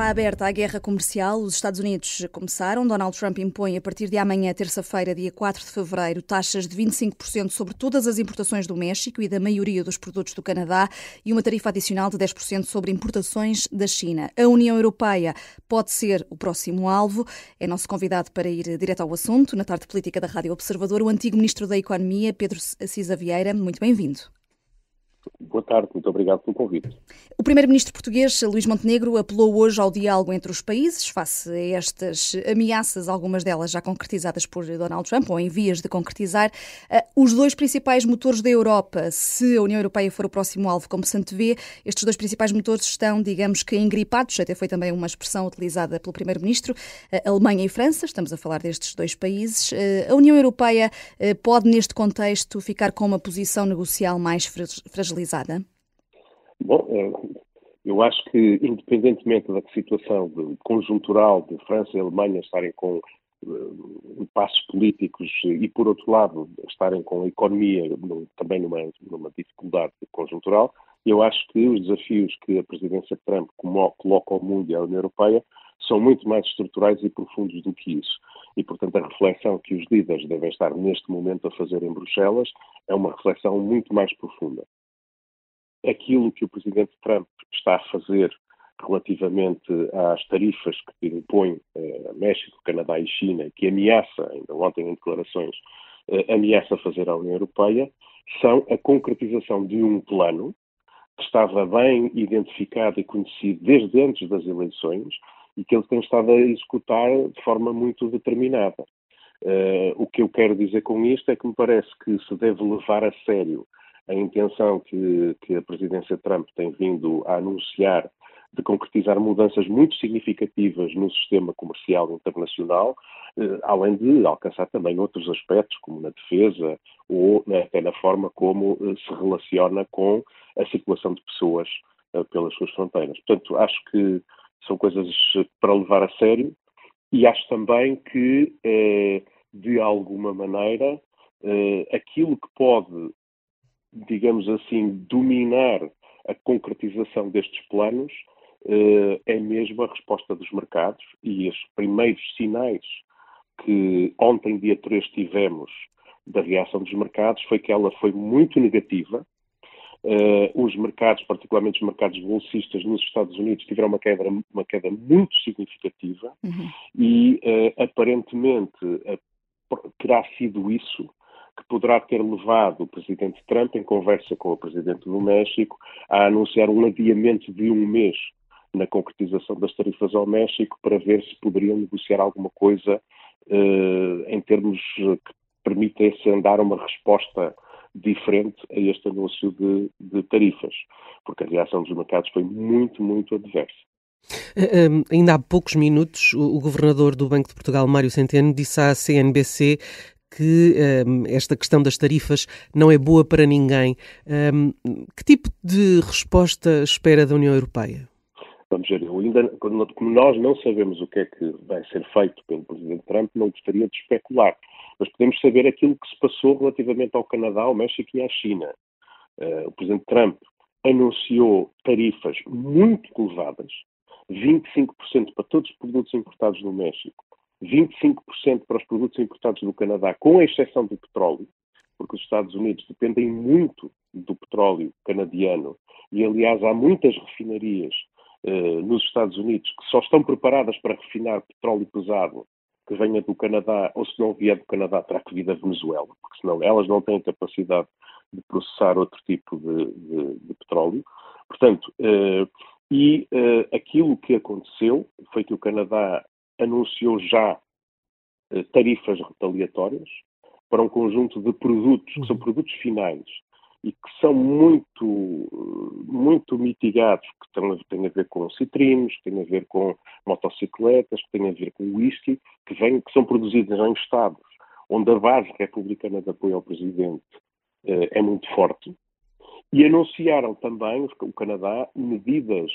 está aberta à guerra comercial. Os Estados Unidos começaram. Donald Trump impõe a partir de amanhã, terça-feira, dia 4 de fevereiro, taxas de 25% sobre todas as importações do México e da maioria dos produtos do Canadá e uma tarifa adicional de 10% sobre importações da China. A União Europeia pode ser o próximo alvo. É nosso convidado para ir direto ao assunto. Na tarde política da Rádio Observador, o antigo Ministro da Economia, Pedro Cisa Vieira. Muito bem-vindo. Boa tarde, muito obrigado pelo convite. O primeiro-ministro português, Luís Montenegro, apelou hoje ao diálogo entre os países face a estas ameaças, algumas delas já concretizadas por Donald Trump ou em vias de concretizar. Os dois principais motores da Europa, se a União Europeia for o próximo alvo, como se antevê, estes dois principais motores estão, digamos que, engripados, até foi também uma expressão utilizada pelo primeiro-ministro, Alemanha e França, estamos a falar destes dois países. A União Europeia pode, neste contexto, ficar com uma posição negocial mais fragilizada? Bom, eu acho que, independentemente da situação conjuntural de França e Alemanha estarem com impasses políticos e, por outro lado, estarem com a economia também numa dificuldade conjuntural, eu acho que os desafios que a presidência de Trump coloca ao mundo e à União Europeia são muito mais estruturais e profundos do que isso. E, portanto, a reflexão que os líderes devem estar neste momento a fazer em Bruxelas é uma reflexão muito mais profunda. Aquilo que o presidente Trump está a fazer relativamente às tarifas que impõe a México, Canadá e China, que ameaça, ainda ontem em declarações, ameaça fazer à União Europeia, são a concretização de um plano que estava bem identificado e conhecido desde antes das eleições e que ele tem estado a executar de forma muito determinada. O que eu quero dizer com isto é que me parece que se deve levar a sério a intenção que a presidência Trump tem vindo a anunciar de concretizar mudanças muito significativas no sistema comercial internacional, além de alcançar também outros aspectos, como na defesa ou até na forma como se relaciona com a circulação de pessoas pelas suas fronteiras. Portanto, acho que são coisas para levar a sério e acho também que, de alguma maneira, aquilo que pode, digamos assim, dominar a concretização destes planos é mesmo a resposta dos mercados e os primeiros sinais que ontem, dia 3, tivemos da reação dos mercados foi que ela foi muito negativa. Os mercados, particularmente os mercados bolsistas nos Estados Unidos, tiveram uma queda muito significativa e aparentemente terá sido isso que poderá ter levado o presidente Trump, em conversa com o presidente do México, a anunciar um adiamento de um mês na concretização das tarifas ao México para ver se poderiam negociar alguma coisa em termos que permitissem dar uma resposta diferente a este anúncio de tarifas, porque a reação dos mercados foi muito, muito adversa. Ainda há poucos minutos, o governador do Banco de Portugal, Mário Centeno, disse à CNBC que esta questão das tarifas não é boa para ninguém. Que tipo de resposta espera da União Europeia? Vamos ver, como nós não sabemos o que é que vai ser feito pelo presidente Trump, não gostaria de especular, mas podemos saber aquilo que se passou relativamente ao Canadá, ao México e à China. O presidente Trump anunciou tarifas muito elevadas, 25% para todos os produtos importados do México, 25% para os produtos importados do Canadá, com exceção do petróleo, porque os Estados Unidos dependem muito do petróleo canadiano e, aliás, há muitas refinarias nos Estados Unidos que só estão preparadas para refinar petróleo pesado que venha do Canadá, ou se não vier do Canadá, terá que vir da Venezuela, porque senão elas não têm capacidade de processar outro tipo de petróleo. Portanto, aquilo que aconteceu foi que o Canadá anunciou já tarifas retaliatórias para um conjunto de produtos, que são produtos finais, e que são muito mitigados, que têm a ver com citrinos, que têm a ver com motocicletas, que têm a ver com whisky, que são produzidos em estados onde a base republicana de apoio ao presidente é muito forte. E anunciaram também, o Canadá, medidas,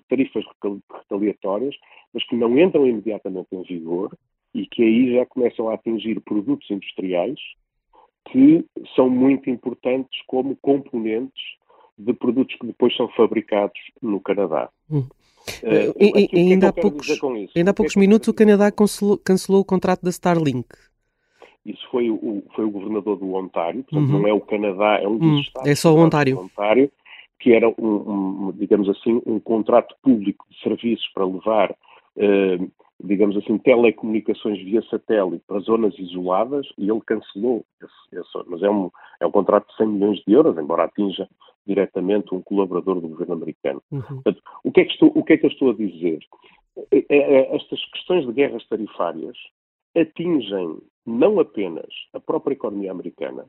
tarifas retaliatórias, mas que não entram imediatamente em vigor e que aí já começam a atingir produtos industriais que são muito importantes como componentes de produtos que depois são fabricados no Canadá. Ainda há poucos minutos o Canadá cancelou o contrato da Starlink. Isso foi o governador do Ontário, portanto não é o Canadá, é um dos estados. É só o Ontário. Que era, digamos assim, um contrato público de serviços para levar, digamos assim, telecomunicações via satélite para zonas isoladas, e ele cancelou mas é um contrato de 100 milhões de euros, embora atinja diretamente um colaborador do governo americano. Portanto, o que é que eu estou a dizer? Estas questões de guerras tarifárias atingem não apenas a própria economia americana.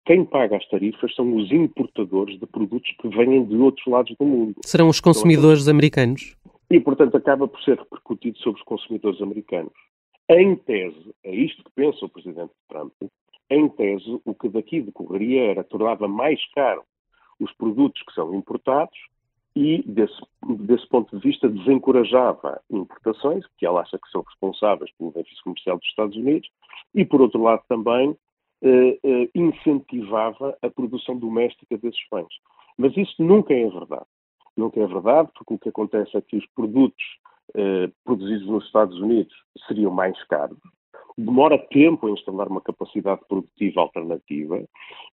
Quem paga as tarifas são os importadores de produtos que vêm de outros lados do mundo. Serão os consumidores americanos. E, portanto, acaba por ser repercutido sobre os consumidores americanos. Em tese, é isto que pensa o presidente Trump, em tese, o que daqui decorreria era tornava mais caro os produtos que são importados e, desse ponto de vista, desencorajava importações, que ela acha que são responsáveis pelo déficit comercial dos Estados Unidos, e, por outro lado, também incentivava a produção doméstica desses bens. Mas isso nunca é verdade. Nunca é verdade, porque o que acontece é que os produtos produzidos nos Estados Unidos seriam mais caros, demora tempo a instalar uma capacidade produtiva alternativa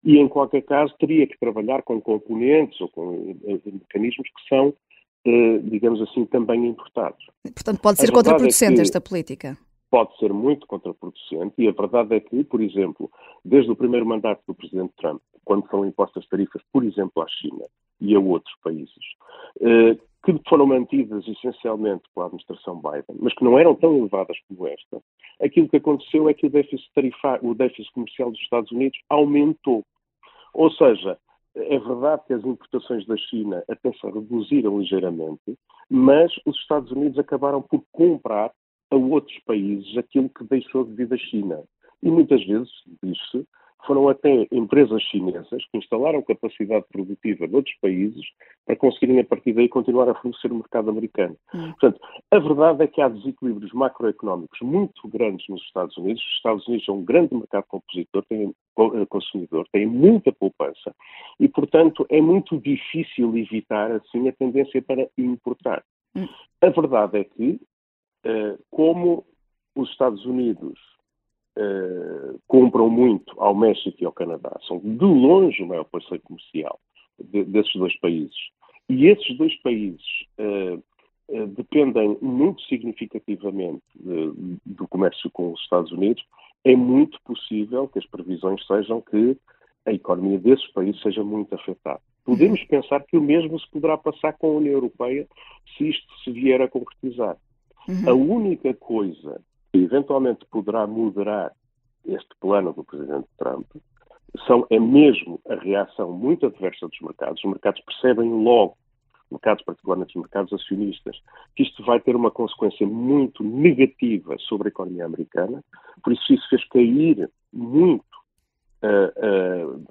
e, em qualquer caso, teria que trabalhar com componentes ou com mecanismos que são, digamos assim, também importados. Portanto, pode ser contraproducente esta política. Pode ser muito contraproducente e a verdade é que, por exemplo, desde o primeiro mandato do Presidente Trump, quando foram impostas tarifas, por exemplo, à China e a outros países, que foram mantidas essencialmente pela administração Biden, mas que não eram tão elevadas como esta, aquilo que aconteceu é que o déficit comercial dos Estados Unidos aumentou. Ou seja, é verdade que as importações da China até se reduziram ligeiramente, mas os Estados Unidos acabaram por comprar a outros países aquilo que deixou de vir da China. E muitas vezes, diz-se, foram até empresas chinesas que instalaram capacidade produtiva noutros países para conseguirem, a partir daí, continuar a fornecer o mercado americano. Portanto, a verdade é que há desequilíbrios macroeconómicos muito grandes nos Estados Unidos. Os Estados Unidos são um grande mercado consumidor, têm muita poupança e, portanto, é muito difícil evitar, assim, a tendência para importar. A verdade é que, como os Estados Unidos compram muito ao México e ao Canadá, são de longe o maior parceiro comercial desses dois países, e esses dois países dependem muito significativamente do comércio com os Estados Unidos, é muito possível que as previsões sejam que a economia desses países seja muito afetada. Podemos pensar que o mesmo se poderá passar com a União Europeia se isto se vier a concretizar. A única coisa que eventualmente poderá moderar este plano do Presidente Trump é mesmo a reação muito adversa dos mercados. Os mercados percebem logo, particularmente os mercados acionistas, que isto vai ter uma consequência muito negativa sobre a economia americana. Por isso fez cair muito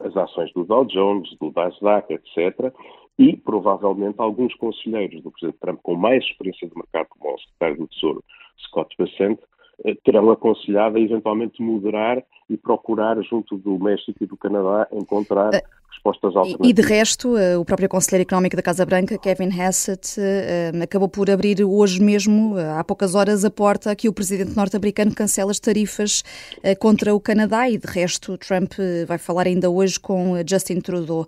as ações do Dow Jones, do Nasdaq, etc., e, provavelmente, alguns conselheiros do Presidente Trump com mais experiência de mercado, como o secretário do Tesouro, Scott Bessent, terão aconselhado a eventualmente moderar e procurar, junto do México e do Canadá, encontrar respostas alternativas. E de resto, o próprio conselheiro económico da Casa Branca, Kevin Hassett, acabou por abrir hoje mesmo, há poucas horas, a porta a que o presidente norte-americano cancela as tarifas contra o Canadá e, de resto, Trump vai falar ainda hoje com Justin Trudeau.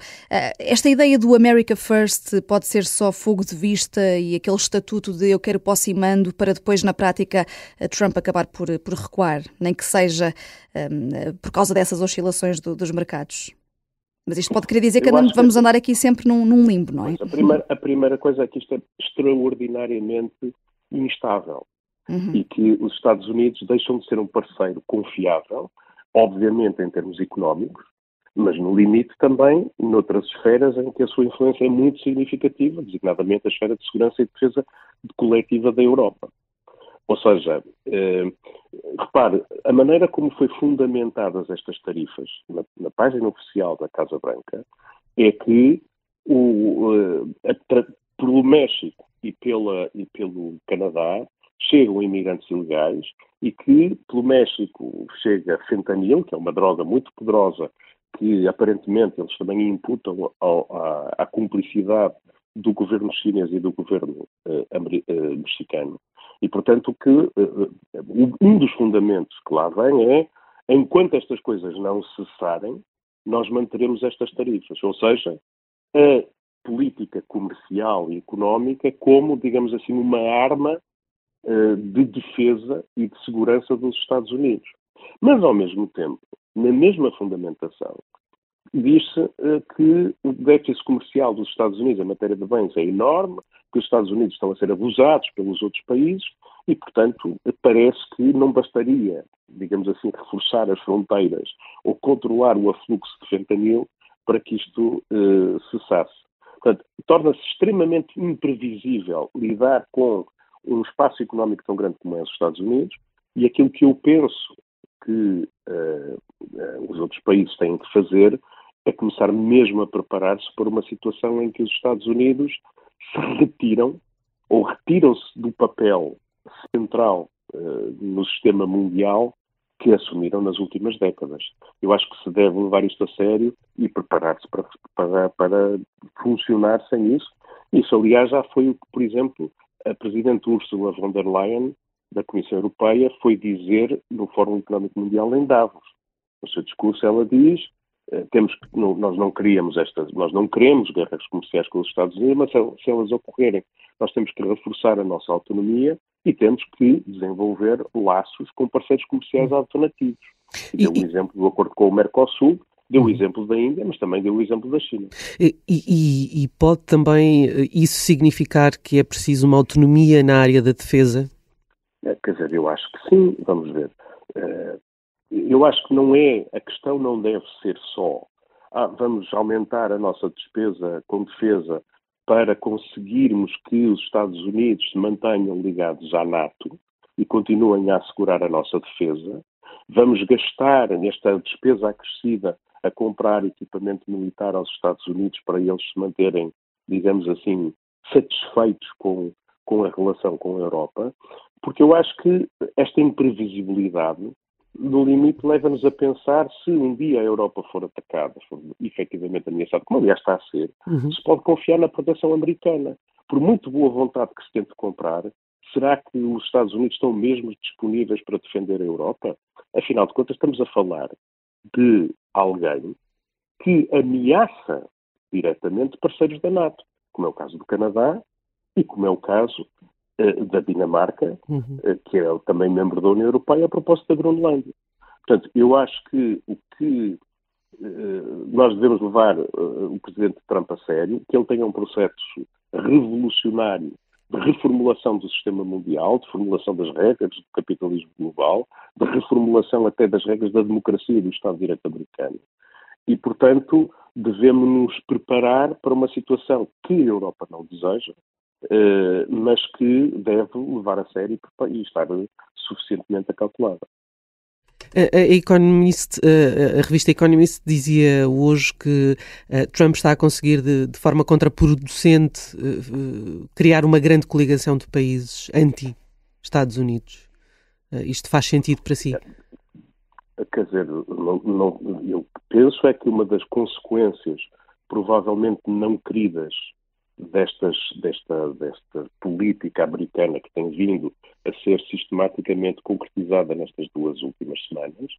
Esta ideia do America First pode ser só fogo de vista e aquele estatuto de eu quero posse e mando para depois, na prática, Trump acabar por recuar, nem que seja por causa dessas oscilações dos mercados. Mas isto pode querer dizer que vamos andar aqui sempre num limbo, não é? A primeira coisa é que isto é extraordinariamente instável e que os Estados Unidos deixam de ser um parceiro confiável, obviamente em termos económicos, mas no limite também noutras esferas em que a sua influência é muito significativa, designadamente a esfera de segurança e defesa coletiva da Europa. Ou seja, repare, a maneira como foi fundamentadas estas tarifas na página oficial da Casa Branca é que pelo México e pelo Canadá chegam imigrantes ilegais e que pelo México chega fentanil, que é uma droga muito poderosa que aparentemente eles também imputam à cumplicidade do governo chinês e do governo mexicano. E, portanto, um dos fundamentos que lá vem é, enquanto estas coisas não cessarem, nós manteremos estas tarifas. Ou seja, a política comercial e económica como, digamos assim, uma arma de defesa e de segurança dos Estados Unidos. Mas, ao mesmo tempo, na mesma fundamentação, diz-se que o déficit comercial dos Estados Unidos em matéria de bens é enorme, que os Estados Unidos estão a ser abusados pelos outros países e, portanto, parece que não bastaria, digamos assim, reforçar as fronteiras ou controlar o afluxo de fentanil para que isto cessasse. Portanto, torna-se extremamente imprevisível lidar com um espaço económico tão grande como é os Estados Unidos, e aquilo que eu penso que os outros países têm que fazer é começar mesmo a preparar-se para uma situação em que os Estados Unidos se retiram ou retiram-se do papel central no sistema mundial que assumiram nas últimas décadas. Eu acho que se deve levar isto a sério e preparar-se para funcionar sem isso. Isso, aliás, já foi o que, por exemplo, a Presidente Ursula von der Leyen, da Comissão Europeia, foi dizer no Fórum Económico Mundial em Davos. No seu discurso ela diz, nós não queremos guerras comerciais com os Estados Unidos, mas se elas ocorrerem, nós temos que reforçar a nossa autonomia e temos que desenvolver laços com parceiros comerciais alternativos. Deu o exemplo do acordo com o Mercosul, deu o exemplo da Índia, mas também deu o exemplo da China. E pode também isso significar que é preciso uma autonomia na área da defesa? Quer dizer, eu acho que sim, vamos ver. Eu acho que a questão não deve ser só vamos aumentar a nossa despesa com defesa para conseguirmos que os Estados Unidos se mantenham ligados à NATO e continuem a assegurar a nossa defesa. Vamos gastar nesta despesa acrescida a comprar equipamento militar aos Estados Unidos para eles se manterem, digamos assim, satisfeitos com a relação com a Europa, porque eu acho que esta imprevisibilidade, no limite, leva-nos a pensar se um dia a Europa for atacada, for efetivamente ameaçada, como aliás está a ser, se pode confiar na proteção americana. Por muito boa vontade que se tente comprar, será que os Estados Unidos estão mesmo disponíveis para defender a Europa? Afinal de contas, estamos a falar de alguém que ameaça diretamente parceiros da NATO, como é o caso do Canadá e como é o caso da Dinamarca, que é também membro da União Europeia, a propósito da Groenlândia. Portanto, eu acho que o que nós devemos levar o Presidente Trump a sério, que ele tenha um processo revolucionário de reformulação do sistema mundial, de formulação das regras do capitalismo global, de reformulação até das regras da democracia e do Estado de Direito americano. E, portanto, devemos nos preparar para uma situação que a Europa não deseja, mas que deve levar a sério e estar suficientemente acautelada. A revista Economist dizia hoje que Trump está a conseguir, de forma contraproducente, criar uma grande coligação de países anti-Estados Unidos. Isto faz sentido para si? Quer dizer, eu penso é que uma das consequências provavelmente não queridas desta política americana que tem vindo a ser sistematicamente concretizada nestas 2 últimas semanas,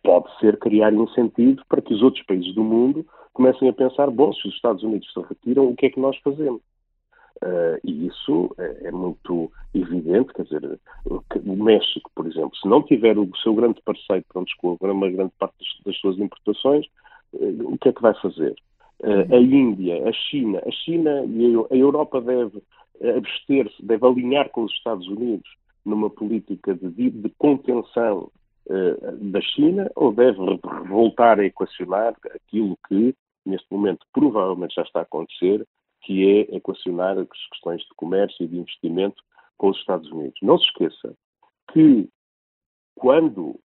pode ser criar incentivos para que os outros países do mundo comecem a pensar, bom, se os Estados Unidos se retiram, o que é que nós fazemos? E isso é muito evidente, quer dizer, o México, por exemplo, se não tiver o seu grande parceiro para onde escolher uma grande parte das suas importações, o que é que vai fazer? A Índia, a China e a Europa deve abster-se, deve alinhar com os Estados Unidos numa política de contenção da China, ou deve voltar a equacionar aquilo que, neste momento, provavelmente já está a acontecer, que é equacionar as questões de comércio e de investimento com os Estados Unidos. Não se esqueça que quando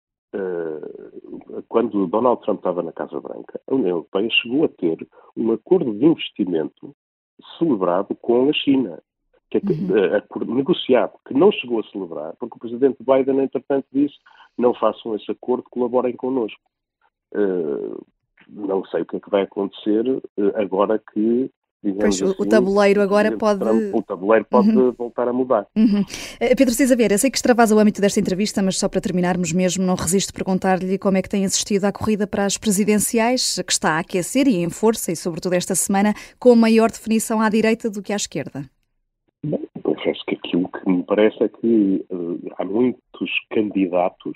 Donald Trump estava na Casa Branca, a União Europeia chegou a ter um acordo de investimento celebrado com a China, negociado, que não chegou a celebrar, porque o presidente Biden, entretanto, disse não façam esse acordo, colaborem connosco. Não sei o que é que vai acontecer agora que digamos Pois, assim. o tabuleiro agora pode... O tabuleiro pode voltar a mudar. Pedro Cisa Vieira, eu sei que extravasa o âmbito desta entrevista, mas só para terminarmos mesmo, não resisto a perguntar-lhe como é que tem assistido à corrida para as presidenciais, que está a aquecer e em força, e sobretudo esta semana, com maior definição à direita do que à esquerda. Bem, confesso que aquilo que me parece é que há muitos candidatos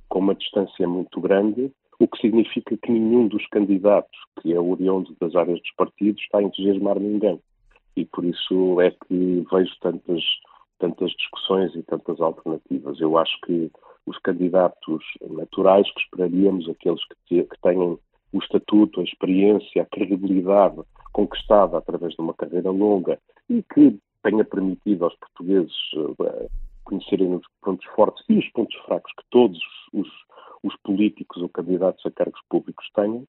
com uma distância muito grande, o que significa que nenhum dos candidatos que é oriundo das áreas dos partidos está a entusiasmar ninguém. E por isso é que vejo tantas discussões e tantas alternativas. Eu acho que os candidatos naturais que esperaríamos, aqueles que tenham o estatuto, a experiência, a credibilidade conquistada através de uma carreira longa e que tenha permitido aos portugueses conhecerem os pontos fortes e os pontos fracos que todos os políticos ou candidatos a cargos públicos tenham,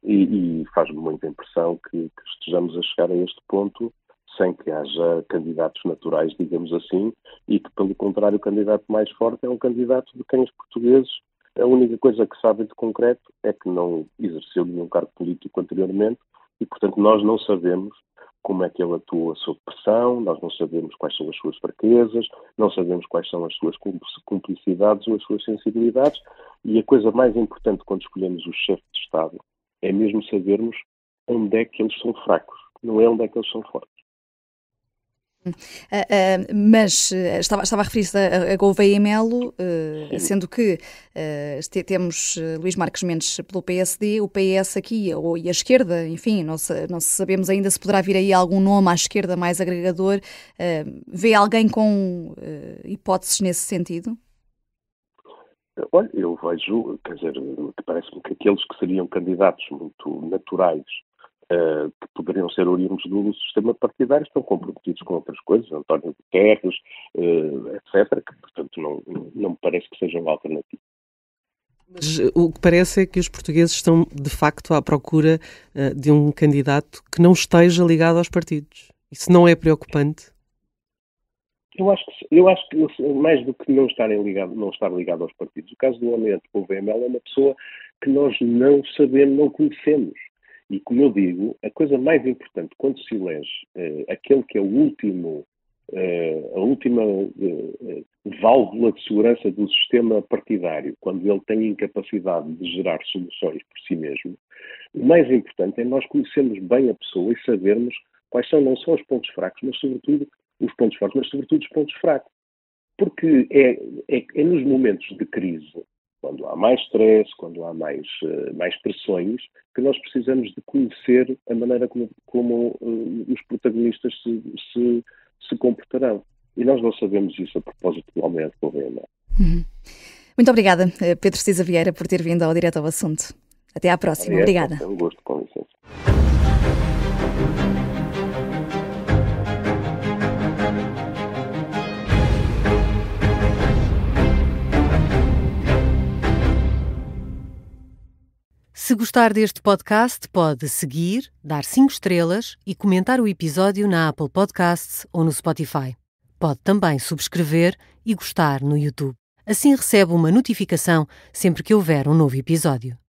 e faz-me muita impressão que estejamos a chegar a este ponto sem que haja candidatos naturais, digamos assim, e que, pelo contrário, o candidato mais forte é um candidato de quem os portugueses, a única coisa que sabem de concreto é que não exerceu nenhum cargo político anteriormente e, portanto, nós não sabemos como é que ele atua sob pressão, nós não sabemos quais são as suas fraquezas, não sabemos quais são as suas cumplicidades ou as suas sensibilidades, e a coisa mais importante quando escolhemos o chefe de Estado é mesmo sabermos onde é que eles são fracos, não é onde é que eles são fortes. Mas estava a referir-se a Gouveia e Melo, sendo que temos Luís Marques Mendes pelo PSD, o PS aqui, e a esquerda, enfim, não sabemos ainda se poderá vir aí algum nome à esquerda mais agregador. Vê alguém com hipóteses nesse sentido? Olha, eu vejo, quer dizer, parece-me que aqueles que seriam candidatos muito naturais, que poderiam ser oriundos do sistema partidário, estão comprometidos com outras coisas, António Guterres, etc., que, portanto, não me parece que sejam alternativas. Mas o que parece é que os portugueses estão, de facto, à procura de um candidato que não esteja ligado aos partidos. Isso não é preocupante? Eu acho que mais do que não estar ligado aos partidos, o caso do Lamento com o VML é uma pessoa que nós não sabemos, não conhecemos. E, como eu digo, a coisa mais importante quando se elege aquele que é a última válvula de segurança do sistema partidário, quando ele tem incapacidade de gerar soluções por si mesmo, o mais importante é nós conhecermos bem a pessoa e sabermos quais são não só os pontos fracos, mas sobretudo os pontos fortes, mas sobretudo os pontos fracos. Porque é nos momentos de crise, quando há mais stress, quando há mais pressões, que nós precisamos de conhecer a maneira como os protagonistas se comportarão. E nós não sabemos isso a propósito do Aumento do VML. Muito obrigada, Pedro Cisa Vieira, por ter vindo ao Direto ao Assunto. Até à próxima. Obrigada. É um gosto, com licença. Se gostar deste podcast, pode seguir, dar 5 estrelas e comentar o episódio na Apple Podcasts ou no Spotify. Pode também subscrever e gostar no YouTube. Assim recebe uma notificação sempre que houver um novo episódio.